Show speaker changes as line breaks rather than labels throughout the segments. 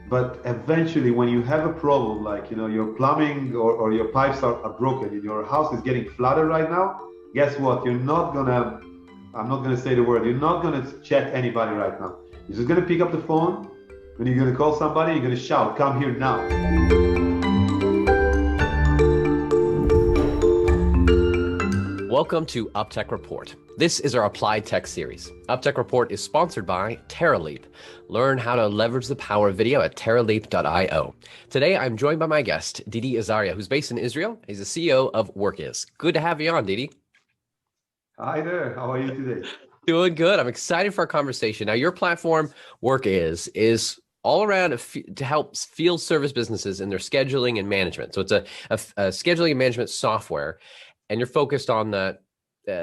But eventually, when you have a problem, like, your plumbing or your pipes are broken and your house is getting flooded right now, guess what? I'm not gonna say the word, you're not gonna chat anybody right now. You're just gonna pick up the phone, when you're gonna call somebody, you're gonna shout, come here now.
Welcome to UpTech Report. This is our Applied Tech series. UpTech Report is sponsored by TerraLeap. Learn how to leverage the power of video at terraleap.io. Today, I'm joined by my guest, Didi Azaria, who's based in Israel. He's the CEO of Workiz. Good to have you on, Didi.
Hi there. How are you today?
Doing good. I'm excited for our conversation. Now, your platform, Workiz, is all around to help field service businesses in their scheduling and management. So it's a scheduling and management software, and you're focused on the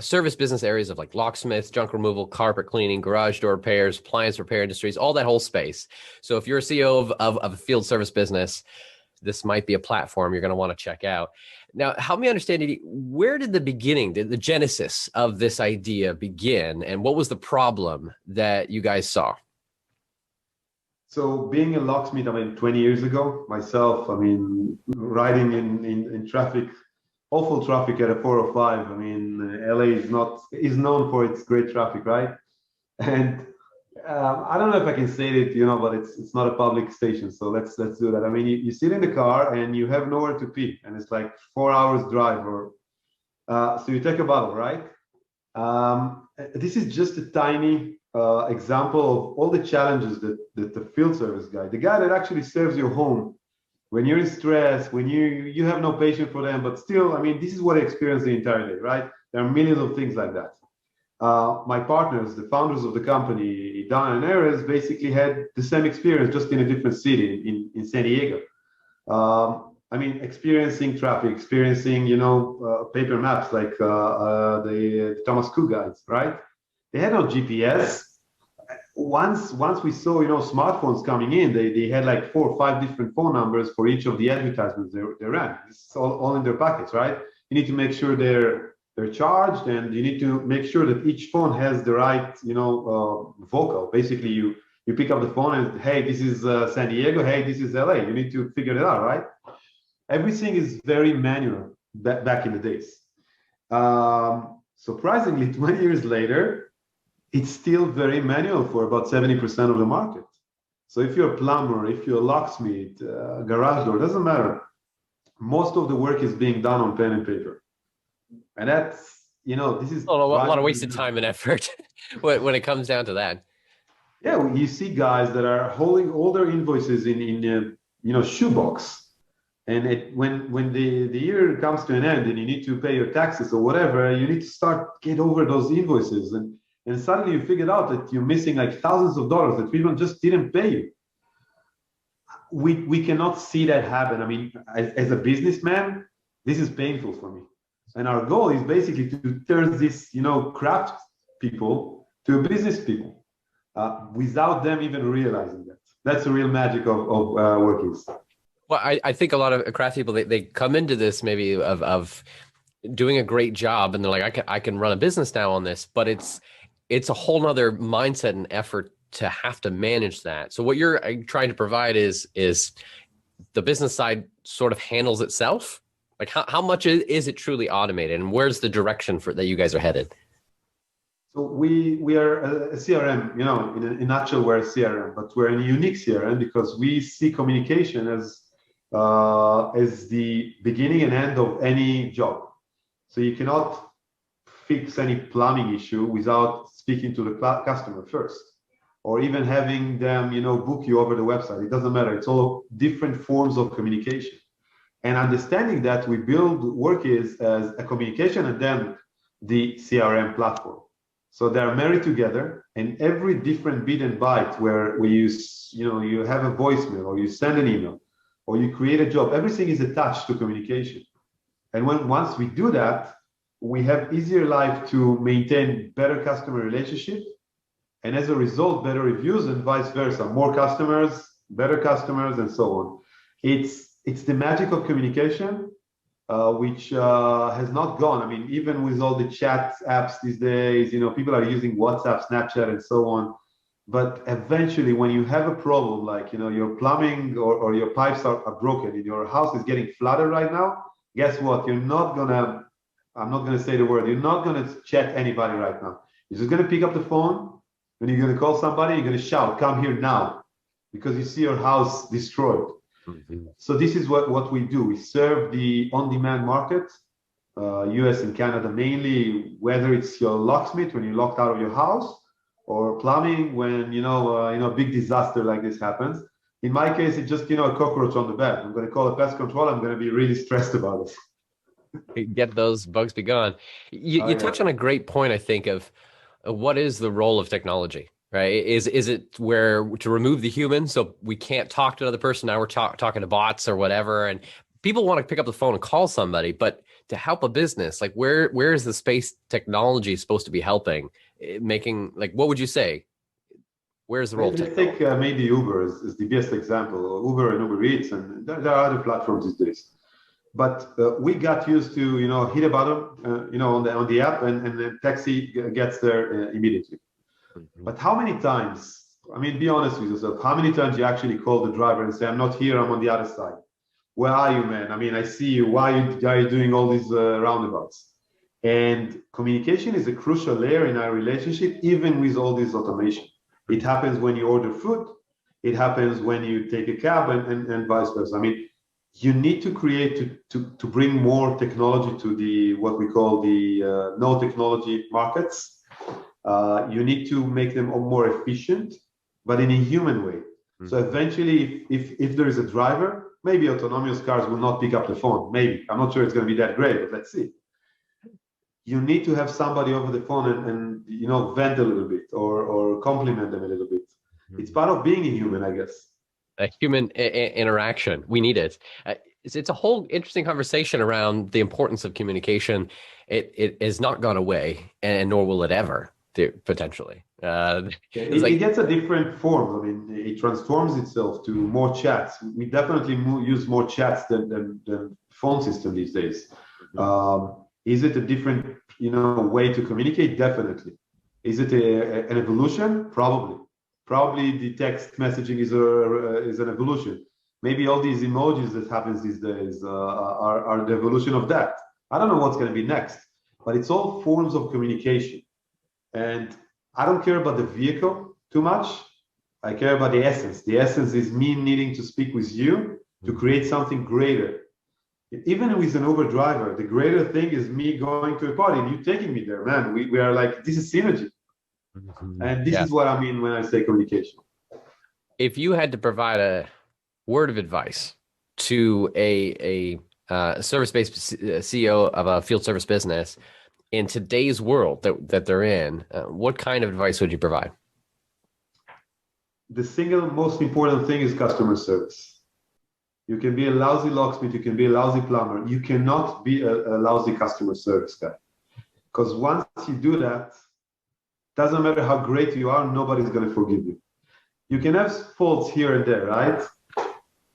service business areas of like locksmiths, junk removal, carpet cleaning, garage door repairs, appliance repair industries, all that whole space. So if you're a CEO of a field service business, this might be a platform you're going to want to check out. Now, help me understand, Didi, where did the genesis of this idea begin, and what was the problem that you guys saw?
So being a locksmith, 20 years ago, myself, riding in traffic, awful traffic at a 405. LA is known for its great traffic, right? And I don't know if I can say it, but it's not a public station, so let's do that. You sit in the car and you have nowhere to pee, and it's like 4 hours drive, so you take a bottle, right? This is just a tiny example of all the challenges that the field service guy, the guy that actually serves your home, when you're in stress, when you have no patience for them, but still, this is what I experience the entire day, right? There are millions of things like that. My partners, the founders of the company, Dan and Erez, basically had the same experience, just in a different city, in San Diego. Experiencing traffic, experiencing, paper maps like the Thomas Cook guides, right? They had no GPS. Once we saw, smartphones coming in, they had like 4 or 5 different phone numbers for each of the advertisements they ran. It's all in their pockets, right? You need to make sure they're charged, and you need to make sure that each phone has the right, vocal. Basically, you pick up the phone and, hey, this is San Diego. Hey, this is LA. You need to figure it out, right? Everything is very manual back in the days. Surprisingly, 20 years later, it's still very manual for about 70% of the market. So if you're a plumber, if you're a locksmith, garage door, doesn't matter. Most of the work is being done on pen and paper. And that's, this is
a lot of wasted time and effort when it comes down to that.
Yeah, you see guys that are holding all their invoices in shoebox. And when the year comes to an end and you need to pay your taxes or whatever, you need to get over those invoices. And suddenly you figured out that you're missing like thousands of dollars that people just didn't pay you. We cannot see that happen. As a businessman, this is painful for me. And our goal is basically to turn this, craft people to business people without them even realizing that. That's the real magic of Workiz.
Well, I think a lot of craft people, they come into this maybe of doing a great job, and they're like, I can run a business now on this, but it's a whole nother mindset and effort to have to manage that. So what you're trying to provide is the business side sort of handles itself. Like how much is it truly automated, and where's the direction that you guys are headed?
So we are a CRM, in a nutshell, we're a CRM, but we're a unique CRM because we see communication as the beginning and end of any job. So you cannot fix any plumbing issue without speaking to the customer first, or even having them, book you over the website. It doesn't matter. It's all different forms of communication. And understanding that, we build Workiz as a communication and then the CRM platform. So they're married together, and every different bit and byte where we use, you have a voicemail, or you send an email, or you create a job, everything is attached to communication. And once we do that, we have easier life to maintain better customer relationship, and as a result, better reviews, and vice versa, more customers, better customers, and so on. It's the magic of communication, which has not gone. Even with all the chat apps these days, people are using WhatsApp, Snapchat, and so on. But eventually, when you have a problem, like, your plumbing or your pipes are broken and your house is getting flooded right now, guess what? I'm not gonna say the word, you're not gonna chat anybody right now. You're just gonna pick up the phone and you're gonna call somebody, you're gonna shout, come here now, because you see your house destroyed. Mm-hmm. So this is what we do. We serve the on-demand market, US and Canada mainly, whether it's your locksmith when you're locked out of your house, or plumbing when a big disaster like this happens. In my case, it's just a cockroach on the bed. I'm going to call a pest control. I'm going to be really stressed about
it. Get those bugs be gone. You touch on a great point, I think, of what is the role of technology, right? Is it where to remove the human so we can't talk to another person? Now we're talking to bots or whatever, and people want to pick up the phone and call somebody, but to help a business, like where is the space technology supposed to be helping? Making, like, what would you say? Where's the role?
I think maybe Uber is the best example. Uber and Uber Eats, and there are other platforms these days. But we got used to hit a button on the app, and the taxi gets there immediately. Mm-hmm. But how many times? I mean, be honest with yourself. How many times you actually call the driver and say, "I'm not here. I'm on the other side. Where are you, man? I mean, I see you. Why are you doing all these roundabouts?" And communication is a crucial layer in our relationship, even with all this automation. It happens when you order food. It happens when you take a cab, and vice versa. I mean, you need to create to bring more technology to the what we call the no technology markets. You need to make them more efficient, but in a human way. Mm-hmm. So eventually, if there is a driver, maybe autonomous cars will not pick up the phone. Maybe. I'm not sure it's going to be that great, but let's see. You need to have somebody over the phone and vent a little bit or compliment them a little bit. Mm-hmm. It's part of being a human, I guess.
A human interaction. We need it. It's a whole interesting conversation around the importance of communication. It has not gone away, and nor will it ever, potentially.
It gets a different form. I mean, it transforms itself to more chats. We definitely use more chats than phone system these days. Mm-hmm. Is it a different, way to communicate? Definitely. Is it an evolution? Probably. Probably the text messaging is an evolution. Maybe all these emojis that happens these days are the evolution of that. I don't know what's going to be next, but it's all forms of communication. And I don't care about the vehicle too much. I care about the essence. The essence is me needing to speak with you to create something greater. Even with an Uber driver, the greater thing is me going to a party and you taking me there, man. We are like, this is synergy. Mm-hmm. And this is what I mean when I say communication.
If you had to provide a word of advice to a service-based CEO of a field service business in today's world that they're in, what kind of advice would you provide?
The single most important thing is customer service. You can be a lousy locksmith, you can be a lousy plumber. You cannot be a lousy customer service guy. Because once you do that, doesn't matter how great you are, nobody's going to forgive you. You can have faults here and there, right?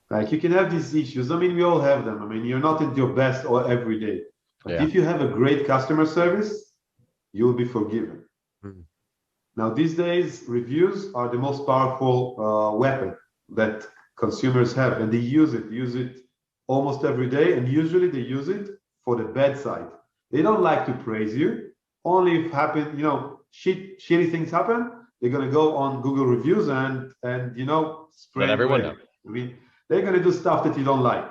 Like you can have these issues. I mean, we all have them. I mean, you're not at your best every day. But if you have a great customer service, you'll be forgiven. Mm-hmm. Now, these days, reviews are the most powerful weapon that consumers have, and they use it almost every day, and usually they use it for the bad side. They don't like to praise you. Only if shitty things happen, they're gonna go on Google reviews and spread
everyone know.
I mean, they're gonna do stuff that you don't like,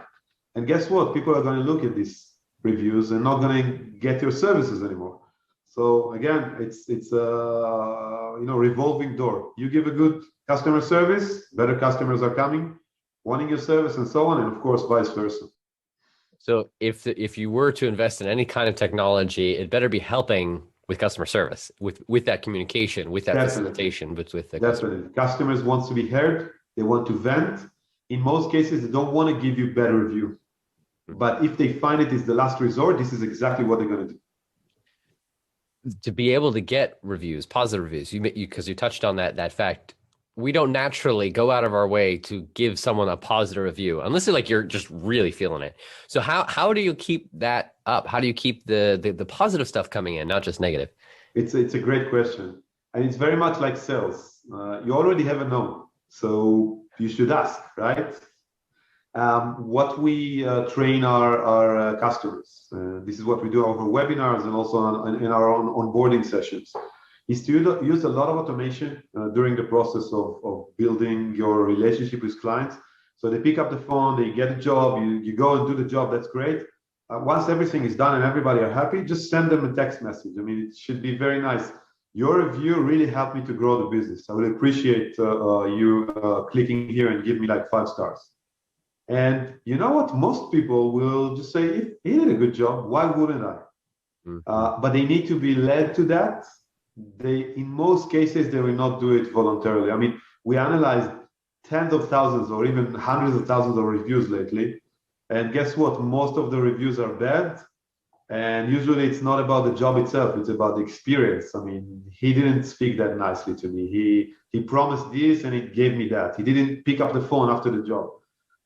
and guess what? People are gonna look at these reviews and not gonna get your services anymore. So again, it's a revolving door. You give a good customer service, better customers are coming, wanting your service, and so on, and of course, vice versa.
So if you were to invest in any kind of technology, it better be helping with customer service, with that communication, with that facilitation, but with the
customer. Customers want to be heard. They want to vent. In most cases, they don't want to give you better review. But if they find it is the last resort, this is exactly what they're going to do.
To be able to get reviews, positive reviews, because you touched on that fact, we don't naturally go out of our way to give someone a positive review unless you're just really feeling it. So how do you keep that up? How do you keep the positive stuff coming in, not just negative?
It's a great question, and it's very much like sales. you already have a no, so you should ask, right? What we train our customers, this is what we do over webinars and also in our own onboarding sessions, is to use a lot of automation during the process of building your relationship with clients. So they pick up the phone, they get a job, you go and do the job, that's great. Once everything is done and everybody are happy, just send them a text message. I mean, it should be very nice. Your review really helped me to grow the business. I would appreciate you clicking here and give me like 5 stars. And you know what? Most people will just say, if he did a good job, why wouldn't I? But they need to be led to that. In most cases, they will not do it voluntarily. I mean, we analyzed tens of thousands or even hundreds of thousands of reviews lately. And guess what? Most of the reviews are bad. And usually it's not about the job itself, it's about the experience. I mean, he didn't speak that nicely to me. He promised this and he gave me that. He didn't pick up the phone after the job.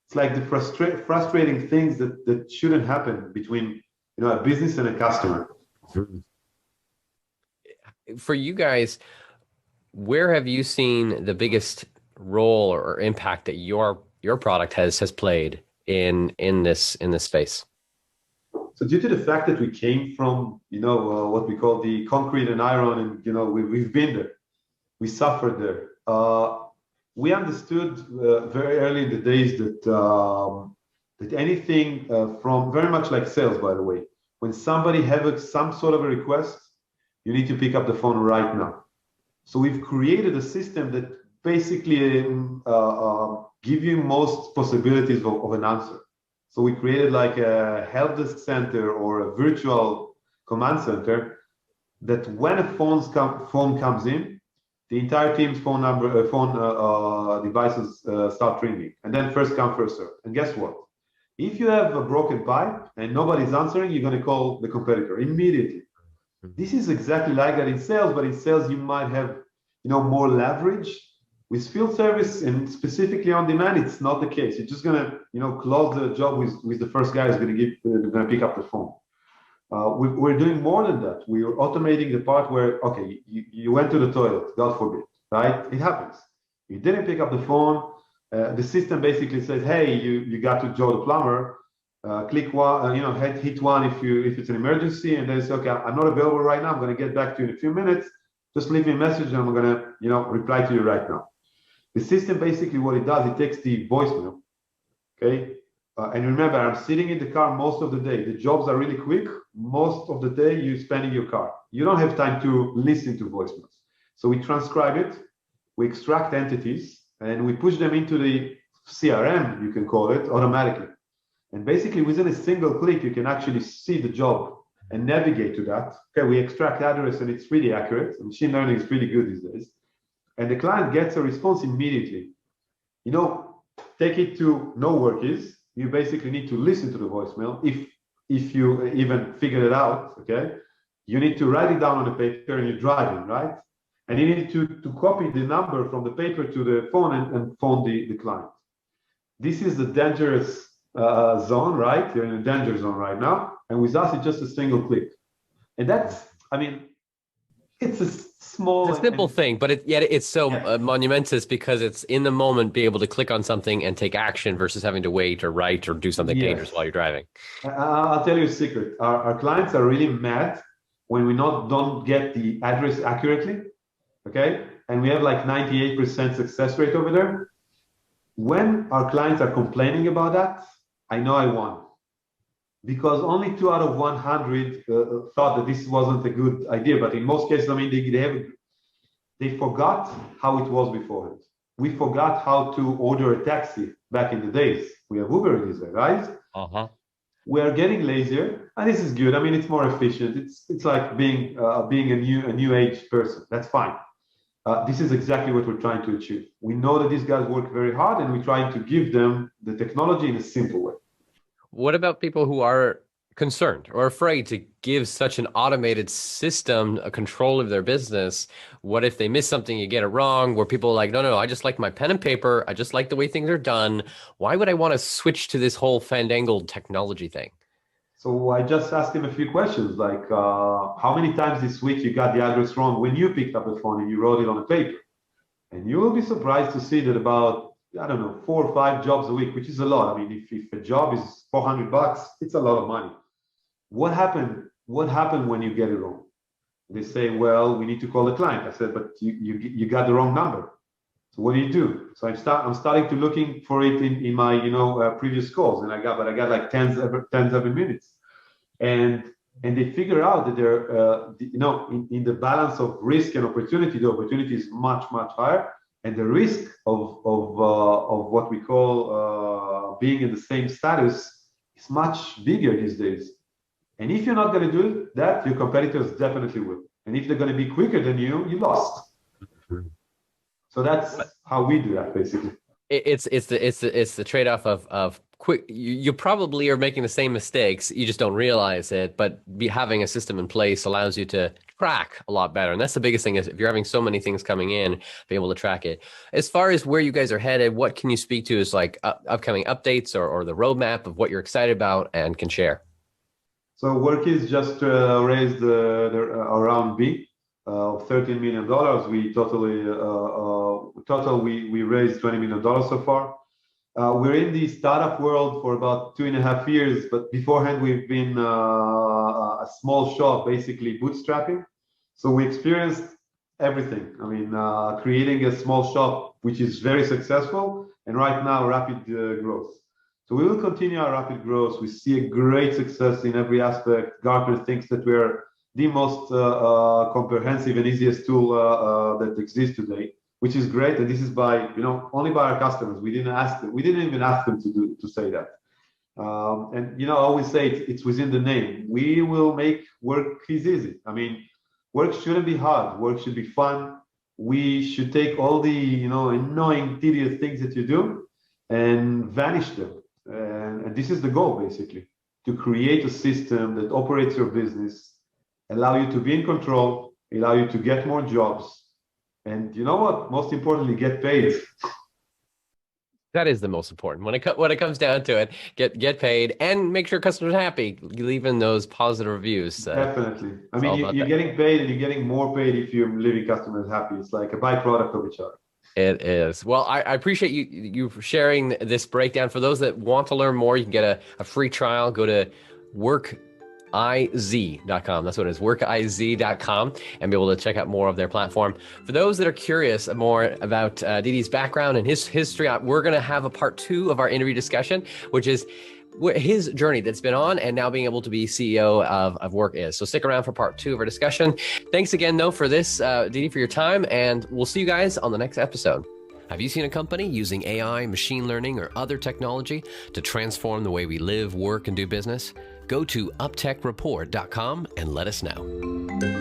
It's like the frustrating things that shouldn't happen between a business and a customer.
For you guys, where have you seen the biggest role or impact that your product has played in this space?
So due to the fact that we came from what we call the concrete and iron, and we've been there, we suffered there. We understood very early in the days that anything from very much like sales, by the way, when somebody has some sort of a request, you need to pick up the phone right now. So we've created a system that basically give you most possibilities of an answer. So we created like a help desk center or a virtual command center that when a phone comes in, the entire team's phone devices start ringing, and then first come, first serve. And guess what? If you have a broken pipe and nobody's answering, you're going to call the competitor immediately. This is exactly like that in sales, but in sales you might have more leverage. With field service and specifically on demand, it's not the case. You're just going to close the job with the first guy who's going to pick up the phone. We're doing more than that. We are automating the part where, okay, you went to the toilet, God forbid, right? It happens. You didn't pick up the phone. The system basically says, hey, you got to Joe the plumber. Click one, hit one if it's an emergency, and then say, okay, I'm not available right now. I'm going to get back to you in a few minutes. Just leave me a message, and I'm going to reply to you right now. The system basically what it does, it takes the voicemail, okay? And remember, I'm sitting in the car most of the day. The jobs are really quick. Most of the day you spend in your car. You don't have time to listen to voicemails. So we transcribe it, we extract entities, and we push them into the CRM, you can call it, automatically. And basically within a single click, you can actually see the job and navigate to that. Okay, we extract address and it's really accurate. Machine learning is pretty good these days. And the client gets a response immediately. Take it to no Workiz. You basically need to listen to the voicemail. If you even figure it out, okay, you need to write it down on the paper and you're driving, right? And you need to copy the number from the paper to the phone and phone the client. This is the dangerous zone, right? You're in a danger zone right now. And with us, it's just a single click. And that's, it's a small,
it's a simple thing, but yet it's so monumentous because it's in the moment, be able to click on something and take action versus having to wait or write or do something dangerous while you're driving.
I'll tell you a secret. Our clients are really mad when we don't get the address accurately, okay? And we have like 98% success rate over there. When our clients are complaining about that, I know I won. Because only 2 out of 100 thought that this wasn't a good idea. But in most cases, they forgot how it was beforehand. We forgot how to order a taxi back in the days. We have Uber in Israel, right? We are getting lazier, and this is good. It's more efficient. It's like being a new age person. That's fine. This is exactly what we're trying to achieve. We know that these guys work very hard, and we're trying to give them the technology in a simple way.
What about people who are concerned or afraid to give such an automated system a control of their business? What if they miss something, you get it wrong, where people are like, no, I just like my pen and paper. I just like the way things are done. Why would I want to switch to this whole fandangled technology thing?
So I just asked him a few questions, like how many times this week you got the address wrong when you picked up the phone and you wrote it on a paper? And you will be surprised to see that about, I don't know, 4 or 5 jobs a week, which is a lot. I mean, if a job is $400, it's a lot of money. What happened when you get it wrong? They say, well, we need to call the client. I said, but you got the wrong number. So what do? So I'm starting to looking for it in my previous calls, and I got like tens every minutes, and they figure out that they're in the balance of risk and opportunity, the opportunity is much higher, and the risk of what we call being in the same status is much bigger these days. And if you're not going to do that, your competitors definitely will. And if they're going to be quicker than you lost. So that's how we do that, basically.
It's the trade-off of quick. You probably are making the same mistakes. You just don't realize it. But having a system in place allows you to track a lot better. And that's the biggest thing, is if you're having so many things coming in, be able to track it. As far as where you guys are headed, what can you speak to as like upcoming updates or the roadmap of what you're excited about and can share?
So Workiz just raised a round B of $13 million. We raised $20 million so far. We're in the startup world for about 2.5 years, but beforehand we've been a small shop, basically bootstrapping. So we experienced everything. I mean, creating a small shop, which is very successful, and right now rapid growth. So we will continue our rapid growth. We see a great success in every aspect. Gartner thinks that we're the most comprehensive and easiest tool that exists today, which is great. And this is by, only by our customers. We didn't even ask them to say that. And I always say it's within the name. We will make work easy. I mean, work shouldn't be hard. Work should be fun. We should take all the annoying, tedious things that you do and vanish them. And this is the goal, basically, to create a system that operates your business, allow you to be in control, allow you to get more jobs, and you know what? Most importantly, get paid.
That is the most important. When it comes down to it, get paid and make sure customers are happy, leaving those positive reviews.
Definitely. I mean, you're getting paid, and you're getting more paid if you're leaving customers happy. It's like a byproduct of each other.
It is. Well, I appreciate you sharing this breakdown. For those that want to learn more, you can get a free trial. Go to workiz.com. That's what it is, workiz.com, and be able to check out more of their platform. For those that are curious more about Didi's background and his history, we're going to have a part 2 of our interview discussion, which is his journey that's been on and now being able to be CEO of Workiz. So stick around for part 2 of our discussion. Thanks again, though, for this, Didi, for your time, and we'll see you guys on the next episode. Have you seen a company using AI, machine learning, or other technology to transform the way we live, work, and do business? Go to uptechreport.com and let us know.